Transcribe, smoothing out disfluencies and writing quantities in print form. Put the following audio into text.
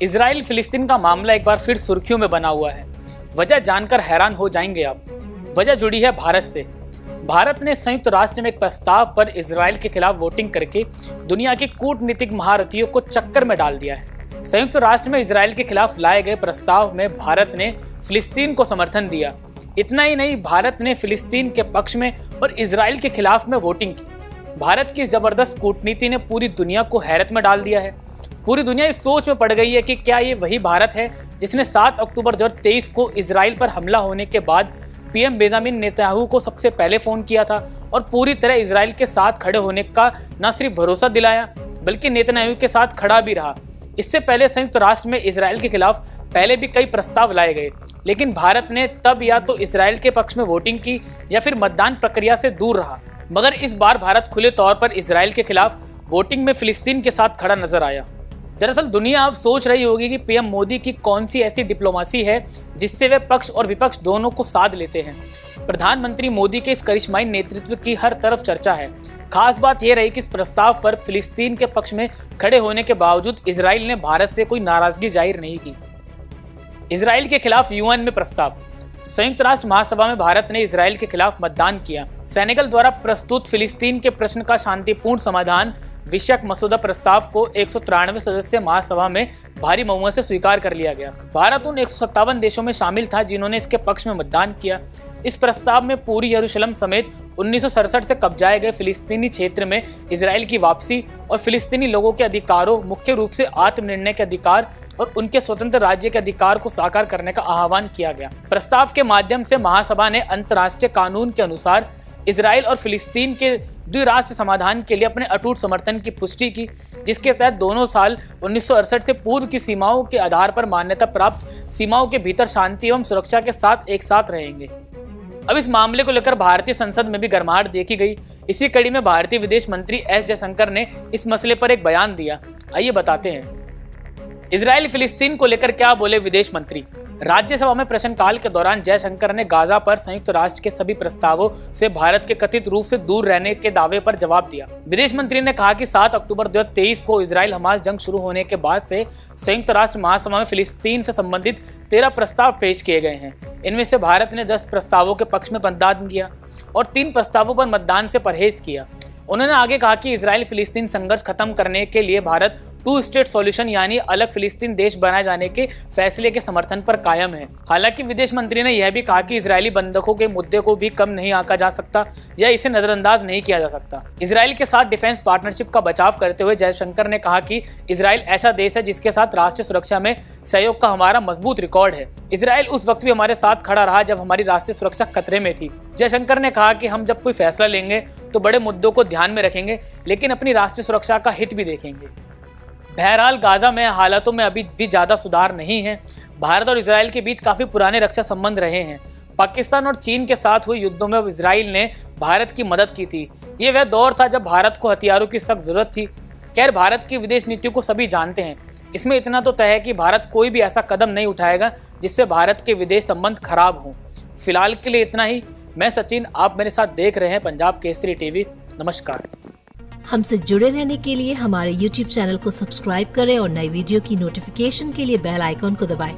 Israel फिलिस्तीन का मामला एक बार फिर सुर्खियों में बना हुआ है। वजह जानकर हैरान हो जाएंगे आप। वजह जुड़ी है भारत से। भारत ने संयुक्त राष्ट्र में एक प्रस्ताव पर इजराइल के खिलाफ वोटिंग करके दुनिया के कूटनीतिक महारथियों को चक्कर में डाल दिया है। संयुक्त राष्ट्र में इजराइल के खिलाफ लाए गए प्रस्ताव में भारत ने फिलिस्तीन को समर्थन दिया। इतना ही नहीं, भारत ने फिलिस्तीन के पक्ष में और इजराइल के खिलाफ में वोटिंग की। भारत की इस जबरदस्त कूटनीति ने पूरी दुनिया को हैरत में डाल दिया है। पूरी दुनिया इस सोच में पड़ गई है कि क्या ये वही भारत है जिसने 7 अक्टूबर 2023 को इजराइल पर हमला होने के बाद पीएम बेंजामिन नेतन्याहू को सबसे पहले फोन किया था और पूरी तरह इजराइल के साथ खड़े होने का न सिर्फ भरोसा दिलाया बल्कि नेतन्याहू के साथ खड़ा भी रहा। इससे पहले संयुक्त राष्ट्र में इजराइल के खिलाफ पहले भी कई प्रस्ताव लाए गए, लेकिन भारत ने तब या तो इजराइल के पक्ष में वोटिंग की या फिर मतदान प्रक्रिया से दूर रहा। मगर इस बार भारत खुले तौर पर इजराइल के खिलाफ वोटिंग में फिलिस्तीन के साथ खड़ा नजर आया। दरअसल दुनिया अब सोच रही होगी कि पीएम मोदी की कौन सी ऐसी डिप्लोमेसी है जिससे वे पक्ष और विपक्ष दोनों को साध लेते हैं। प्रधानमंत्री मोदी के इस करिश्माई नेतृत्व की हर तरफ चर्चा है। खास बात यह रही कि इस प्रस्ताव पर फिलिस्तीन के पक्ष में खड़े होने के बावजूद इजराइल ने भारत से कोई नाराजगी जाहिर नहीं की। इजराइल के खिलाफ यूएन में प्रस्ताव। संयुक्त राष्ट्र महासभा में भारत ने इजराइल के खिलाफ मतदान किया। सेनेगल द्वारा प्रस्तुत फिलिस्तीन के प्रश्न का शांतिपूर्ण समाधान विषयक मसौदा प्रस्ताव को 193 सदस्य महासभा में भारी बहुमत से स्वीकार कर लिया गया। भारत उन 157 देशों में शामिल था जिन्होंने इसके पक्ष में मतदान किया। इस प्रस्ताव में पूरी यरूशलेम समेत 1967 से कब्जाए गए फिलिस्तीनी क्षेत्र में इजराइल की वापसी और फिलिस्तीनी लोगों के अधिकारों, मुख्य रूप से आत्मनिर्णय के अधिकार और उनके स्वतंत्र राज्य के अधिकार को साकार करने का आह्वान किया गया। प्रस्ताव के माध्यम से महासभा ने अंतर्राष्ट्रीय कानून के अनुसार इजराइल और फिलिस्तीन के द्विराष्ट्र समाधान के लिए अपने अटूट समर्थन की पुष्टि की, जिसके तहत दोनों साल 1968 से पूर्व की सीमाओं के आधार पर मान्यता प्राप्त सीमाओं के भीतर शांति एवं सुरक्षा के साथ एक साथ रहेंगे। अब इस मामले को लेकर भारतीय संसद में भी गर्माहट देखी गई। इसी कड़ी में भारतीय विदेश मंत्री एस जयशंकर ने इस मसले पर एक बयान दिया। आइए बताते हैं इजराइल फिलिस्तीन को लेकर क्या बोले विदेश मंत्री। राज्यसभा में प्रश्नकाल के दौरान जयशंकर ने गाजा पर संयुक्त राष्ट्र के सभी प्रस्तावों से भारत के कथित रूप से दूर रहने के दावे पर जवाब दिया। विदेश मंत्री ने कहा कि 7 अक्टूबर 2023 को इजराइल हमास जंग शुरू होने के बाद से संयुक्त राष्ट्र महासभा में फिलिस्तीन से संबंधित 13 प्रस्ताव पेश किए गए हैं। इनमें से भारत ने 10 प्रस्तावों के पक्ष में मतदान किया और 3 प्रस्तावों पर मतदान से परहेज किया। उन्होंने आगे कहा कि इजराइल फिलिस्तीन संघर्ष खत्म करने के लिए भारत 2 स्टेट सॉल्यूशन यानी अलग फिलिस्तीन देश बनाए जाने के फैसले के समर्थन पर कायम है। हालांकि विदेश मंत्री ने यह भी कहा कि इजरायली बंधकों के मुद्दे को भी कम नहीं आंका जा सकता या इसे नजरअंदाज नहीं किया जा सकता। इजराइल के साथ डिफेंस पार्टनरशिप का बचाव करते हुए जयशंकर ने कहा कि इजराइल ऐसा देश है जिसके साथ राष्ट्रीय सुरक्षा में सहयोग का हमारा मजबूत रिकॉर्ड है। इजराइल उस वक्त भी हमारे साथ खड़ा रहा जब हमारी राष्ट्रीय सुरक्षा खतरे में थी। जयशंकर ने कहा कि हम जब कोई फैसला लेंगे तो बड़े मुद्दों को ध्यान में रखेंगे, लेकिन अपनी राष्ट्रीय सुरक्षा का हित भी देखेंगे। बहरहाल गाजा में हालातों में अभी भी ज्यादा सुधार नहीं है। भारत और इजराइल के बीच काफी पुराने रक्षा संबंध रहे हैं। पाकिस्तान और चीन के साथ हुए युद्धों में इजराइल ने भारत की मदद की थी। ये वह दौर था जब भारत को हथियारों की सख्त जरूरत थी। खैर, भारत की विदेश नीति को सभी जानते हैं। इसमें इतना तो तय है कि भारत कोई भी ऐसा कदम नहीं उठाएगा जिससे भारत के विदेश संबंध खराब हों। फिलहाल के लिए इतना ही। मैं सचिन, आप मेरे साथ देख रहे हैं पंजाब केसरी टीवी। नमस्कार। हमसे जुड़े रहने के लिए हमारे YouTube चैनल को सब्सक्राइब करें और नई वीडियो की नोटिफिकेशन के लिए बेल आइकॉन को दबाएं।